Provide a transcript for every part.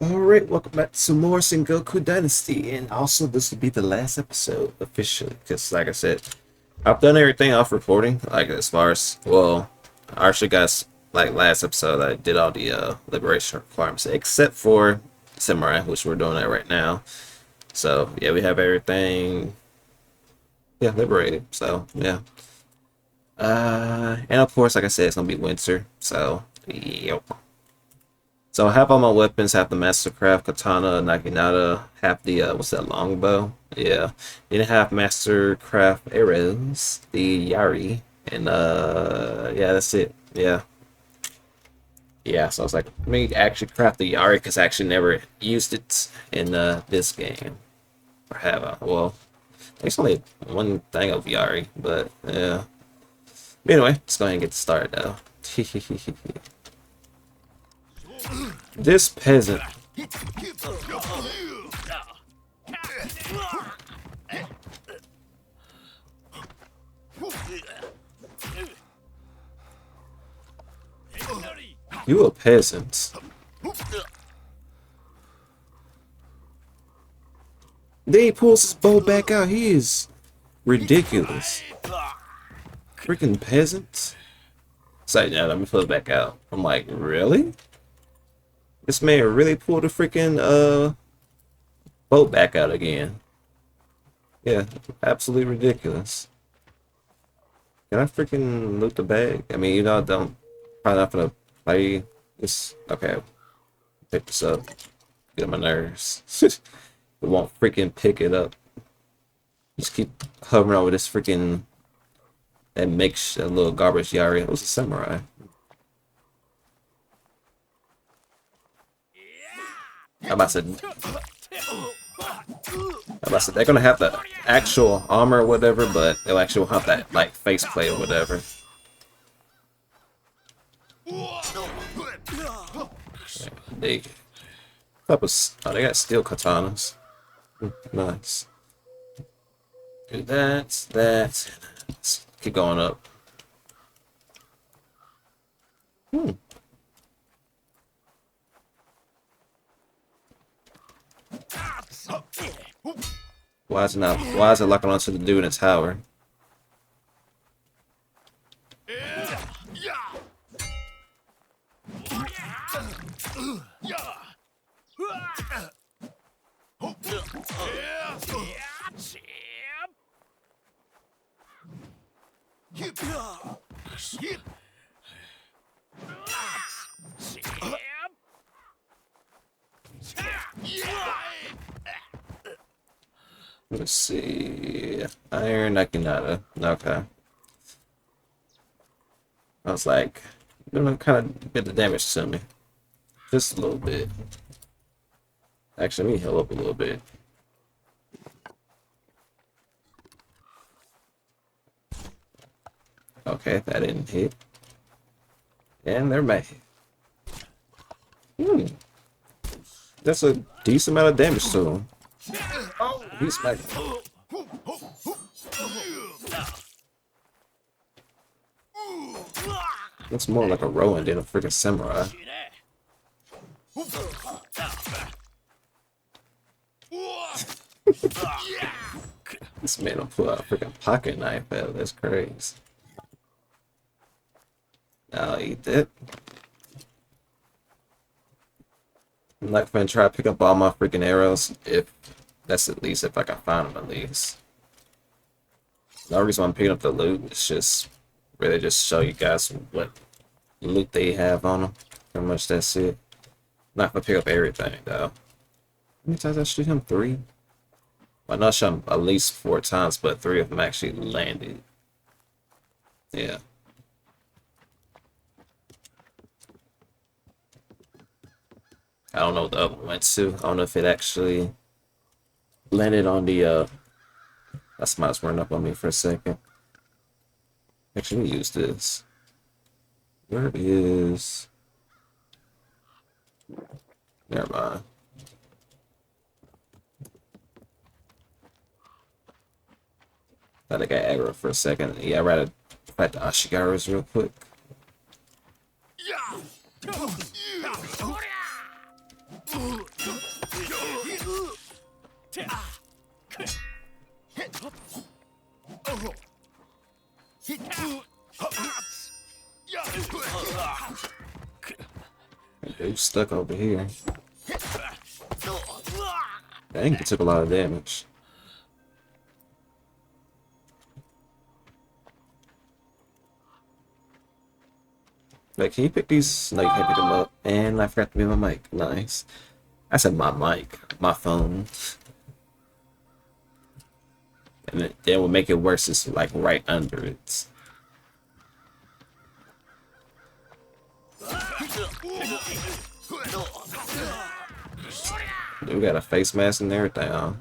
Alright, welcome back to some more Sengoku Dynasty, and also this will be the last episode officially, because like I said, I've done everything off recording, like as far as, well, I actually got, like last episode, I did all the liberation requirements, except for Samurai, which we're doing that right now. So, yeah, we have everything, yeah, liberated, so, yeah. And of course, like I said, it's gonna be winter, so, yep. So I have all my weapons, have the Mastercraft Katana, Naginata, have the, what's that, longbow? Yeah. Then I have Mastercraft arrows, the Yari, and, yeah, that's it. Yeah. Yeah, so I was like, let me actually craft the Yari, because I actually never used it in, this game. Or have I? Well, there's only one thing of Yari, but, yeah. But anyway, let's go ahead and get started, though. This peasant. You a peasant. Then he pulls his bow back out. He is ridiculous. Freaking peasant. It's like, yeah, let me pull it back out. I'm like, really? This man really pulled the freaking boat back out again. Yeah, absolutely ridiculous. Can I freaking loot the bag? I mean, you know, I don't, probably not gonna play this. Okay, pick this up. Get on my nerves. It won't freaking pick it up. Just keep hovering over this freaking, that makes a little garbage Yari. It was a samurai. I'm about to they're gonna have the actual armor or whatever, but they'll actually have that like faceplate or whatever. They oh, they got steel katanas. Nice. Do that. Let's keep going up. Why is it not? Why is it locking onto the dude in the tower? Let's see. Iron Naginata. Okay. I was like, you're gonna kind of get the damage to me. Just a little bit. Actually, let me heal up a little bit. Okay, that didn't hit. And they're back. That's a decent amount of damage to him. Oh, he's back. Looks more like a Rowan than a freaking samurai. This man will pull out a freaking pocket knife out. That's crazy. I'll eat that. I'm not gonna try to pick up all my freaking arrows, if that's at least if I can find them at least. The only reason I'm picking up the loot is just really just show you guys what loot they have on them. Pretty much that's it. Not gonna pick up everything though. How many times I shoot him? 3? Well, I know I shot him at least 4 times, but 3 of them actually landed. Yeah. I don't know what the other one went to. I don't know if it actually landed on the, that smite's running up on me for a second. Actually, let me use this. Where is... Never mind. Thought I got aggro for a second. Yeah, I'd rather fight the Ashigaras real quick. Dude's stuck over here. Dang, he took a lot of damage. Like, can you pick these? No, you can't pick them up. And I forgot to be my mic. Nice. I said my mic, my phone. And then what make it worse is like right under it. Dude got a face mask and everything on.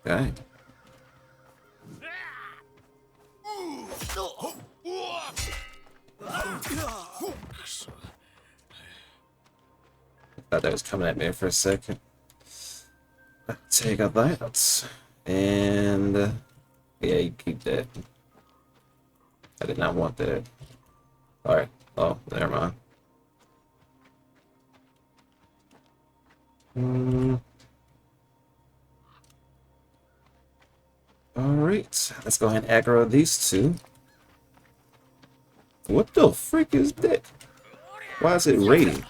Okay. Thought that was coming at me for a second. Take out that. And yeah, you keep that. I did not want that. Alright. Oh, never mind. Alright, let's go ahead and aggro these two. What the frick is that? Why is it raiding?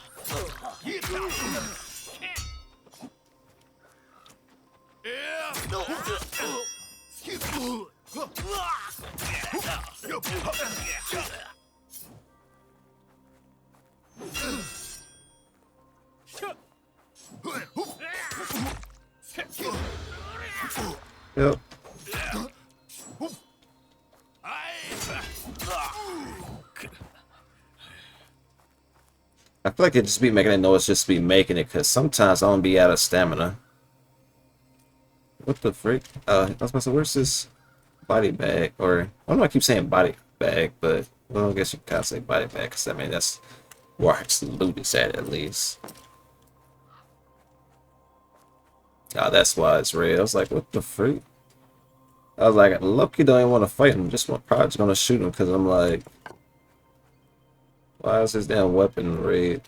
Yep. I feel like it just be making it noise, just be making it, because sometimes I don't be out of stamina. What the frick? I was about to say, where's this body bag? Or, I don't know, I keep saying body bag, but, well, I guess you can say body bag, because I mean, that's where its loot is at least. Oh, that's why it's red. I was like, what the freak? I was like, Loki don't even want to fight him. Probably just gonna shoot him because I'm like, why is his damn weapon red?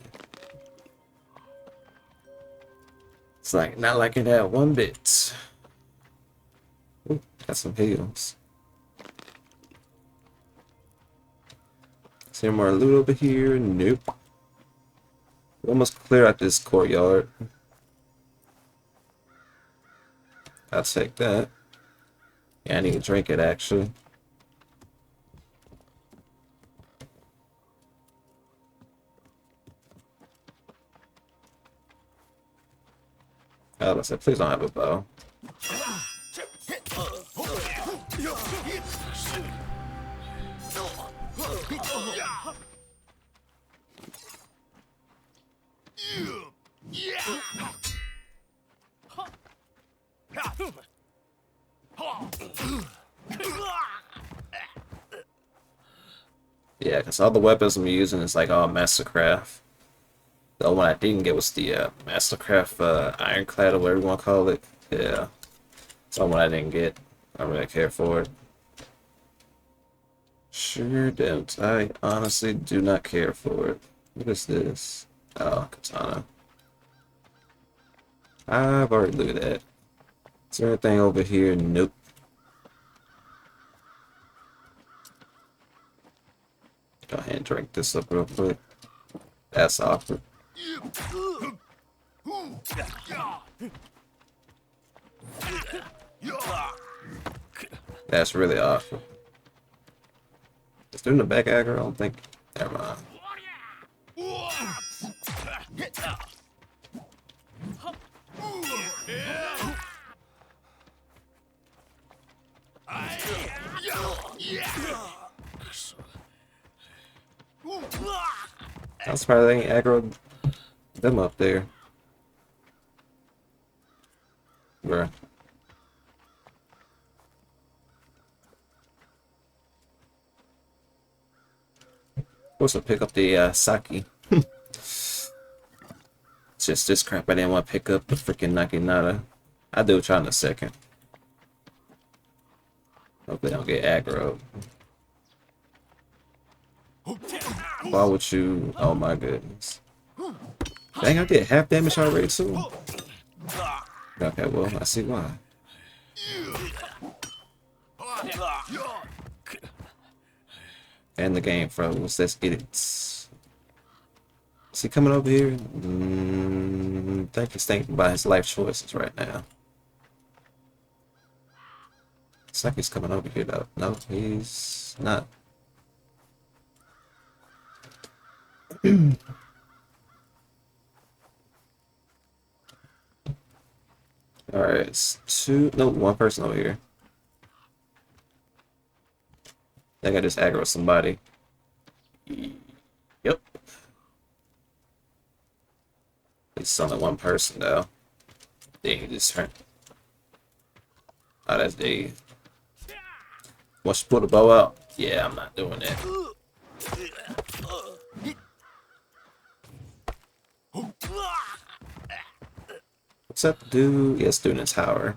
It's like not liking that one bit. Ooh, got some heals. Is there more loot over here? Nope. We almost clear out this courtyard. I'll take that. Yeah, I need to drink it actually. Oh, let's say, please don't have a bow. Yeah, because all the weapons I'm using is like all Mastercraft. The one I didn't get was the Mastercraft Ironclad or whatever you want to call it. Yeah, it's the one I didn't get. I don't really care for it. Sure don't. I honestly do not care for it. What is this? Oh, katana. I've already looked at that. Is there anything over here? Nope. Go ahead and drink this up real quick. That's awkward. That's really awkward. Is there in the back aggro? I don't think. Never mind. I'm surprised they ain't aggroed them up there. Bruh. Supposed to pick up the sake. It's just this crap I didn't want to pick up the freaking Naginata. I'll do it in a second. Hope they don't get aggro. Why would you? Oh my goodness. Dang, I did half damage already too. Okay, well, I see why. And the game froze. Let's get it. Is he coming over here? I think he's thinking about his life choices right now. It's like he's coming over here though. No, he's not. Alright, it's one person over here. I think I just aggro somebody. Yep. It's only one person though. Dang, he just turned. Oh, that's Dave. Once you pull the bow out, yeah, I'm not doing that. What's up, dude? Yes, dude in the tower.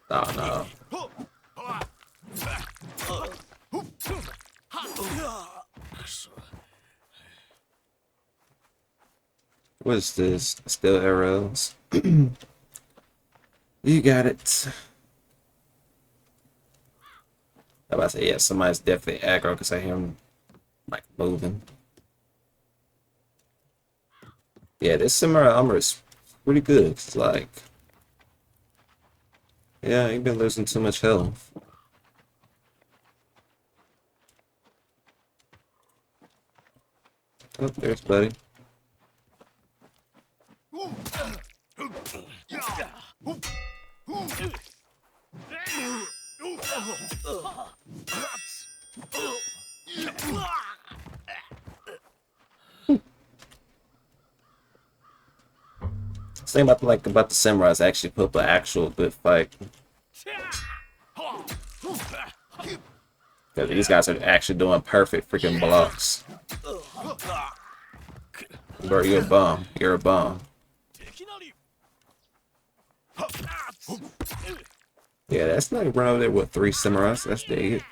Oh no. What is this? Still arrows. You got it. I'm about to say, yeah, somebody's definitely aggro because I hear him like moving. Yeah, this samurai armor is pretty good. It's like, yeah, you've been losing too much health. Oh, there's buddy. Same about the samurais actually put up an actual good fight. Because these guys are actually doing perfect freaking blocks. Bro, you're a bomb. You're a bomb. Yeah, that's not run over there with 3 samurais. That's dead.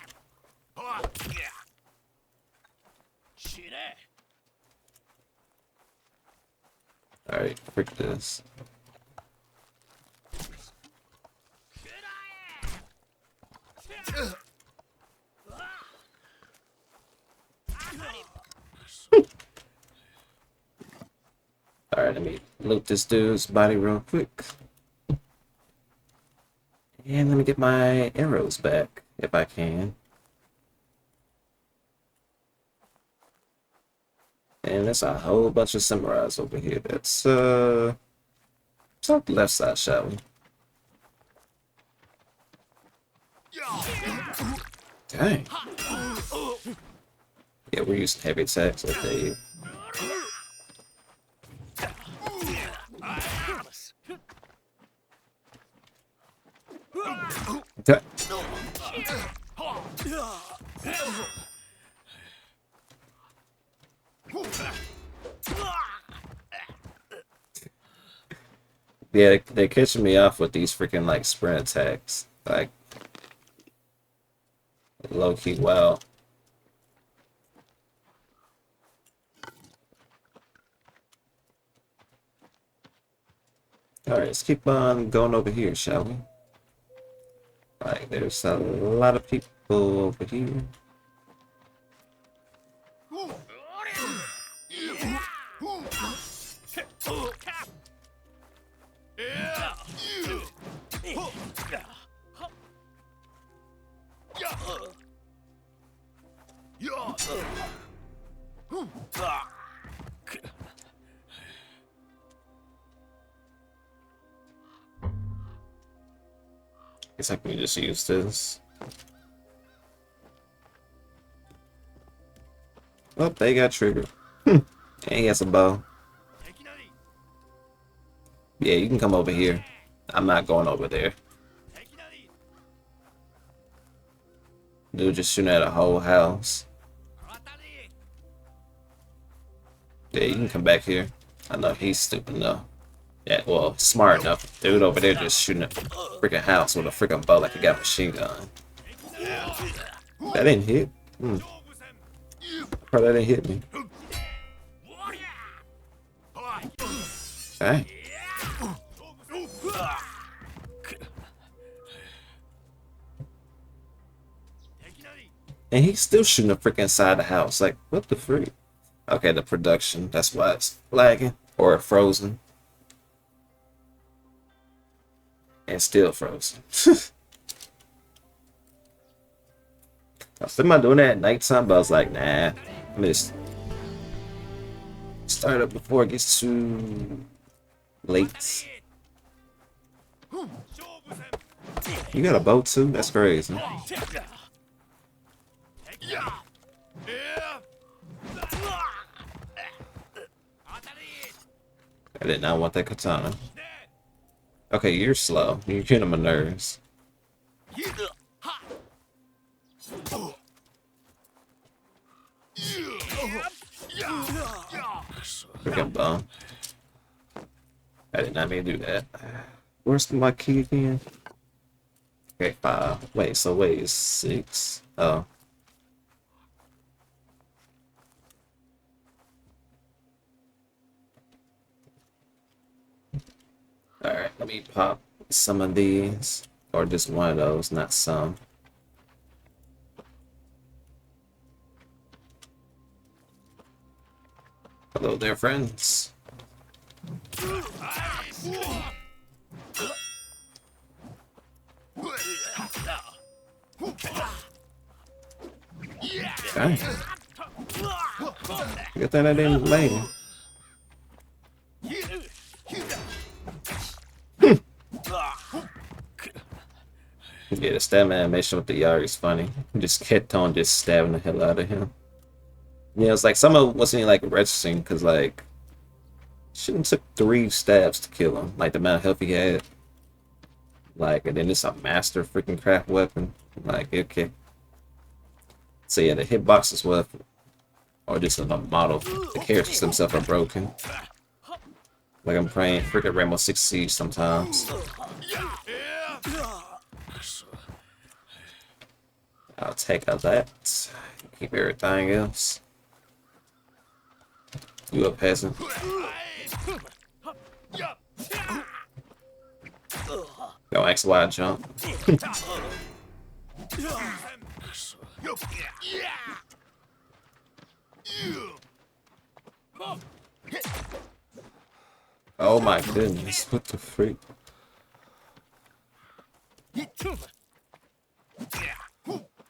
Alright, frick this. Alright, let me loot this dude's body real quick. And let me get my arrows back, if I can. And there's a whole bunch of samurais over here. Let's on the left side, shall we? Dang. Yeah, we're using heavy attacks, okay. Okay. Yeah, they're catching me off with these freaking like sprint attacks. Like low key, wow. Alright, let's keep on going over here, shall we? Alright, there's a lot of people over here. Guess I can just use this. Oh, they got triggered. And he has a bow. Yeah, you can come over here. I'm not going over there. Dude just shooting at a whole house. Yeah, you can come back here. I know he's stupid enough. Yeah, well, smart enough. Dude over there just shooting at a freaking house with a freaking bow like he got a machine gun. That didn't hit. Probably that didn't hit me. Okay. And he's still shooting a freaking inside the house. Like, what the freak? Okay, the production. That's why it's lagging or frozen. And still frozen. I was thinking about doing that at nighttime, but I was like, nah. I missed. Start up before it gets too late. You got a boat too? That's crazy. I did not want that katana. Okay, you're slow. You're getting on my nerves. Freaking bum. I did not mean to do that. Where's my key again? Okay, 5. Wait, so wait, it's 6. Oh. Alright, let me pop some of these. Or just one of those, not some. Hello there, friends. Okay. Good thing I didn't land. Yeah, the stab animation with the Yari is funny. He just kept on just stabbing the hell out of him. Yeah, it's like some of it wasn't like registering because like shouldn't took 3 stabs to kill him. Like the amount of health he had. Like, and then it's a master freaking craft weapon. Like, okay. So yeah, the hitboxes were, or just a model. The characters themselves are broken. Like I'm playing freaking Rainbow Six Siege sometimes. I'll take out that. Keep everything else. You a peasant. Go X, Y, jump. Oh my goodness, what the freak?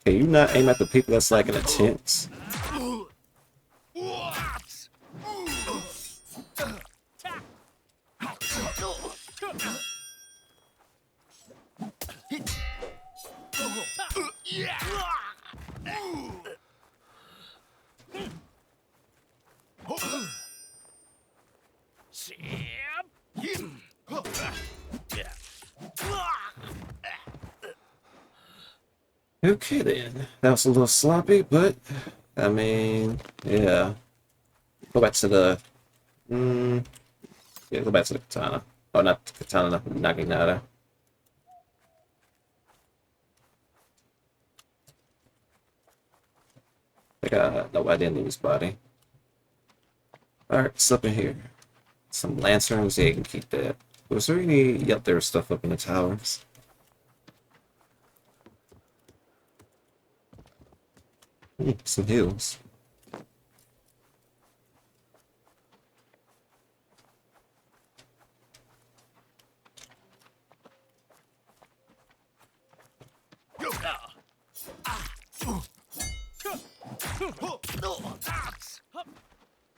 Can you not aim at the people that's like in the tents? Okay then, that was a little sloppy, but I mean, yeah. Go back to the, yeah, go back to the katana. Oh, not the katana, naginata. No, I didn't leave his body. Alright, what's up in here? Some lanterns, yeah, you can keep that. Was there any, yep, there was stuff up in the towers. Some heals.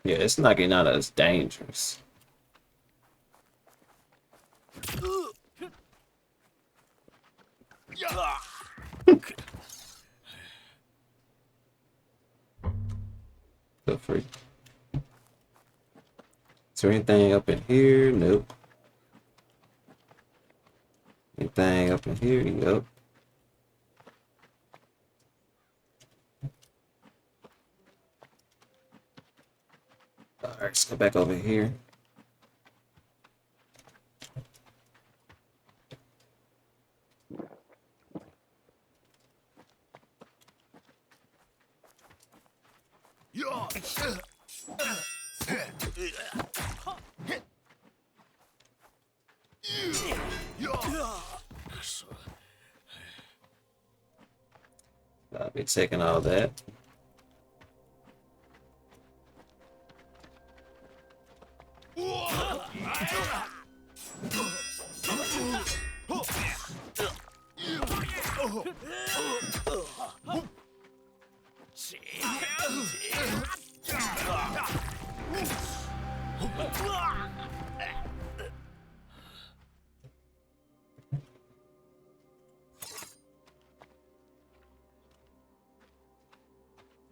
Yeah, it's not getting out as dangerous. Feel free. Is there anything up in here? Nope. Anything up in here? Nope. Alright, let's go back over here. I'll be taking all that.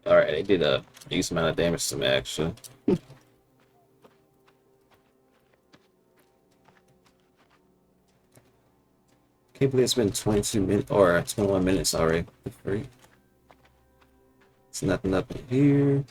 Alright, they did a decent amount of damage to me, actually. Can't believe it's been 22 minutes or 21 minutes already. Free. There's nothing up in here.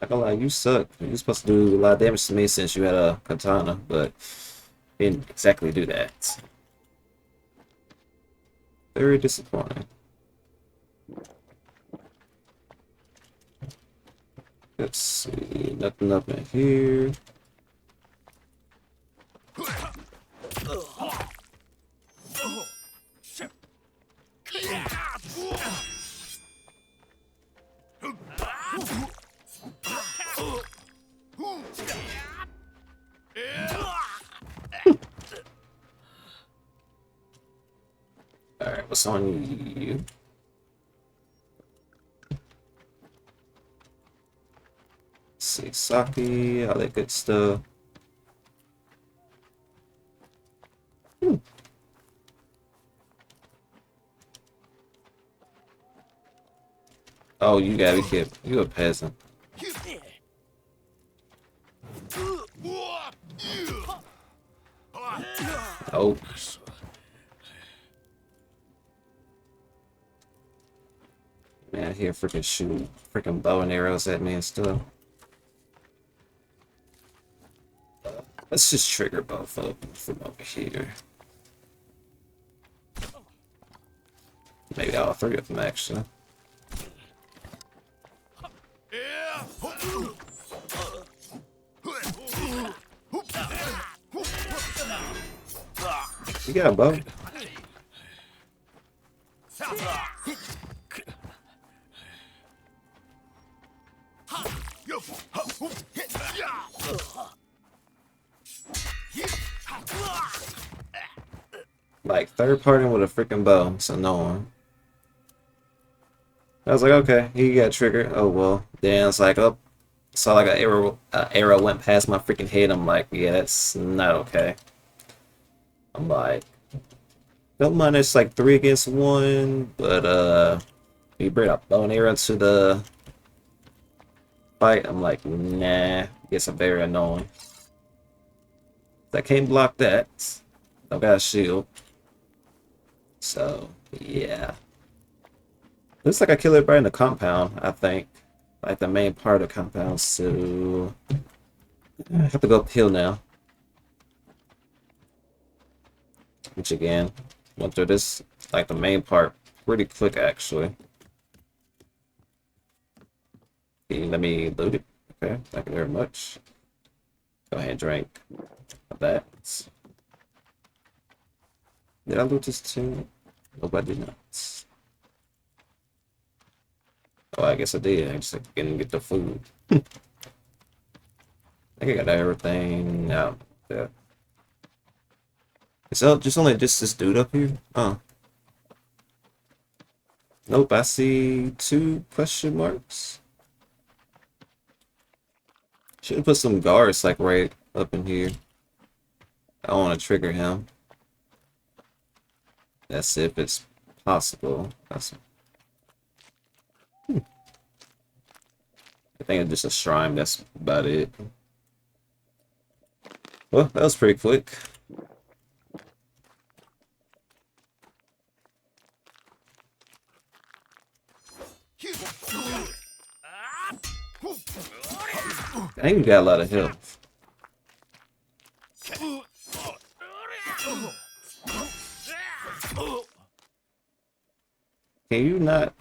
Not gonna lie, you suck. You're supposed to do a lot of damage to me since you had a katana, but you didn't exactly do that. Very disappointing. Let's see, nothing up in here. Alright, what's on you? Let's see, sake, all that good stuff. Oh, you gotta be kidding. You a peasant. Oh. Man, here freaking shoot freaking bow and arrows at me and stuff. Let's just trigger both of them from over here. Maybe all three of them, actually. You got a bow? Like, third party with a freaking bow. It's annoying. I was like, okay, he got triggered. Oh well. Then it's like, oh, saw like an arrow went past my freaking head. I'm like, yeah, that's not okay. I'm like, don't mind it's like 3 against 1, but you bring a bow and arrow to the fight. I'm like, nah, it's a very annoying. I can't block that. Don't got a shield. So, yeah. Looks like I killed everybody in the compound, I think. Like the main part of the compound, so I have to go uphill now. Which again, went through this, like the main part, pretty quick actually. Okay, let me loot it. Okay, thank you very much. Go ahead and drink that. Did I loot this too? Nope, I did not. Oh, I guess I did. I just didn't get the food. I think I got everything out there. Is that just only just this dude up here? Oh. Nope, I see 2 question marks. Should have put some guards like right up in here. I don't want to trigger him. That's if it's possible. That's. I think it's just a shrine. That's about it. Well, that was pretty quick. I ain't got a lot of health. Can you not?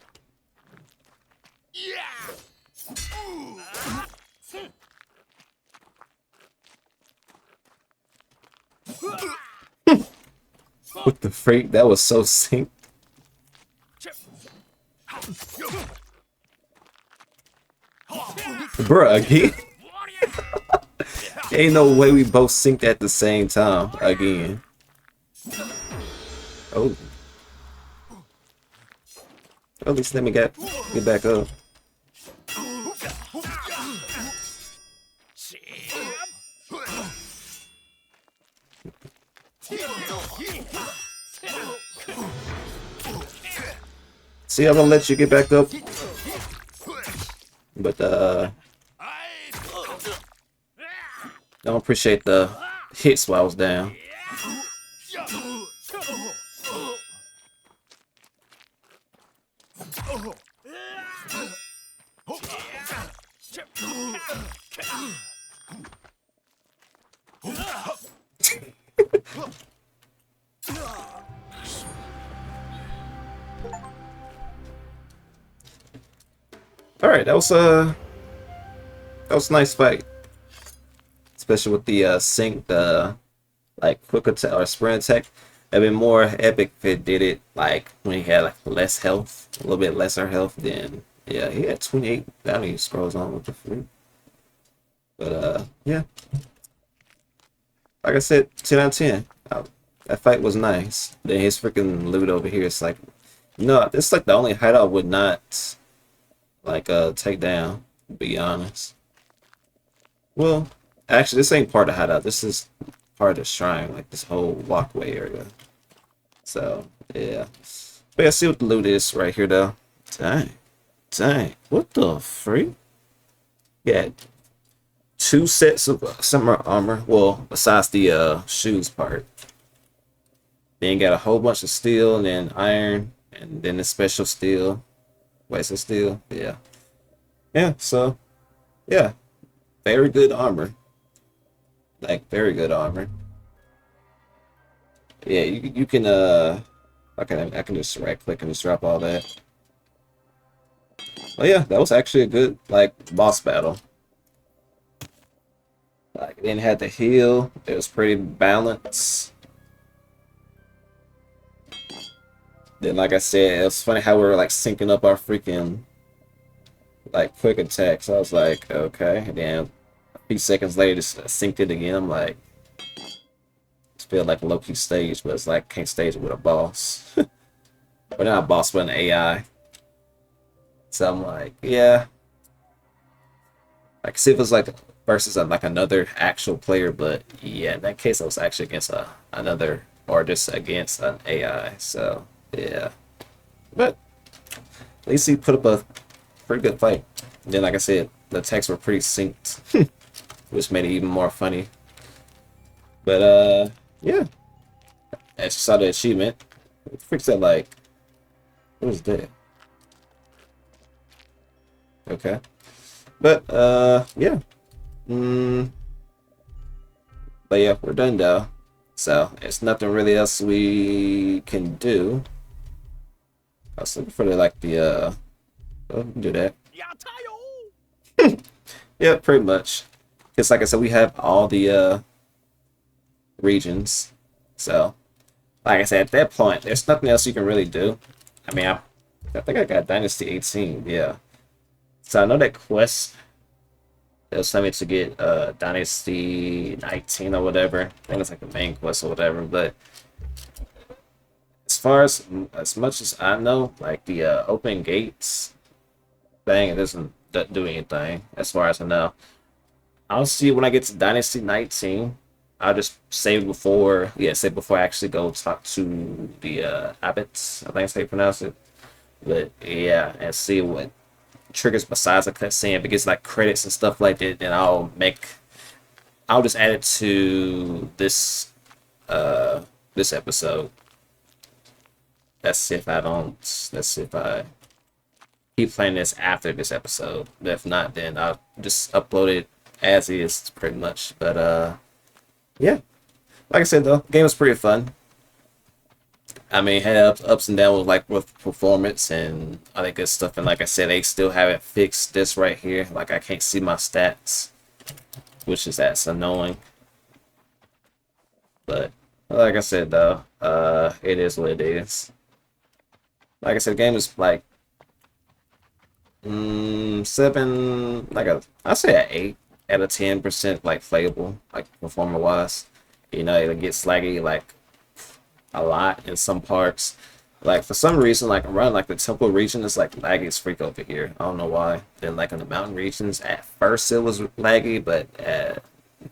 What the freak? That was so synced. Bruh, again? Ain't no way we both synced at the same time again. Oh. At least let me get back up. See, I'm gonna let you get back up. But I don't appreciate the hits while I was down. All right, that was a nice fight, especially with the sync, like quick attack or sprint attack. It'd been more epic if it did it like when he had like less health, a little bit lesser health. Then yeah, he had 28 bounty scrolls on with the free. But yeah, like I said, 10 out of 10. That fight was nice. Then his freaking loot over here, it's like, no, it's like the only hideout I would not like take down, to be honest. Well, actually this ain't part of hideout. This is part of the shrine, like this whole walkway area. So yeah. But yeah, see what the loot is right here though. Dang. What the freak? Yeah. 2 sets of summer armor. Well, besides the shoes part. Then got a whole bunch of steel and then iron and then the special steel. Wait, so steel? Yeah. Yeah, so yeah. Very good armor. Like very good armor. Yeah, you can okay, I can just right click and just drop all that. Oh yeah, that was actually a good like boss battle. Like it didn't have to heal. It was pretty balanced. Then like I said, it was funny how we were like syncing up our freaking like quick attacks. I was like, okay. And then a few seconds later just synced it again. I'm like, it's feel like a low-key stage, but it's like can't stage it with a boss. But not a boss, but an AI. So I'm like, yeah. Like see if it was like versus like another actual player, but yeah, in that case I was actually against another or just against an AI. So yeah. But at least he put up a pretty good fight. And then like I said, the attacks were pretty synced. Which made it even more funny. But yeah. I just saw the achievement. Fix that like what is that? Okay. But yeah. But yeah, we're done though. So it's nothing really else we can do. I was looking for the oh, we can do that. Yeah, pretty much. Because like I said, we have all the regions. So like I said, at that point, there's nothing else you can really do. I mean, I think I got Dynasty 18, yeah. So I know that quest, it was telling me to get Dynasty 19 or whatever. I think it's like the main quest or whatever. But as much as I know, like the open gates thing, it doesn't do anything as far as I know. I'll see when I get to Dynasty 19. I'll just save before I actually go talk to the abbots. I think that's how you pronounce it. But yeah, and see what triggers besides a cutscene. If it gets like credits and stuff like that, then I'll just add it to this this episode. Let's see if I keep playing this after this episode. But if not, then I'll just upload it as is pretty much. But yeah, like I said though, the game was pretty fun. I mean, had ups and downs like with performance and all that good stuff. And like I said, they still haven't fixed this right here. Like I can't see my stats, which is that's annoying. But like I said though, it is what it is. Like I said, the game is like seven, like I say an 8 out of 10% like playable, like performer wise. You know, it gets laggy like a lot in some parts. Like for some reason, like around like the temple region, it's like laggy as freak over here. I don't know why. Then like in the mountain regions, at first it was laggy, but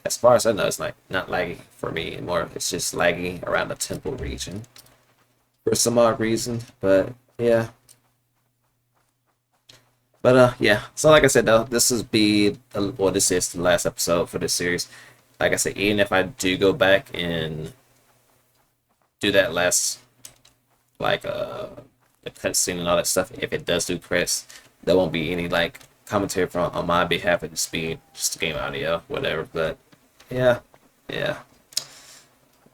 as far as I know, it's like not laggy for me anymore. It's just laggy around the temple region for some odd reason. But yeah. But yeah. So like I said though, this is well, this is the last episode for this series. Like I said, even if I do go back and do that last like the cutscene and all that stuff, if it does do press, there won't be any like commentary from on my behalf. It just be just game audio, whatever. But yeah, yeah.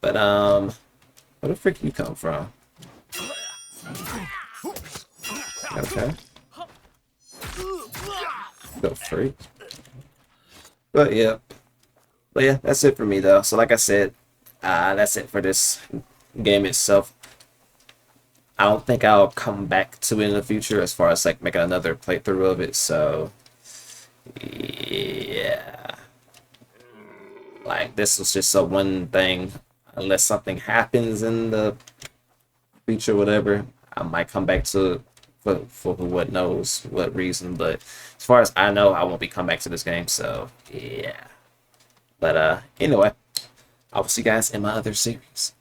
But where the frick you come from? Okay, go freak. But yeah, that's it for me though. So like I said, that's it for this game itself. I don't think I'll come back to it in the future as far as like making another playthrough of it. So yeah, like this was just a one thing. Unless something happens in the future, whatever, I might come back to it for what knows what reason. But as far as I know, I won't be coming back to this game. So yeah. But anyway, I will see you guys in my other series.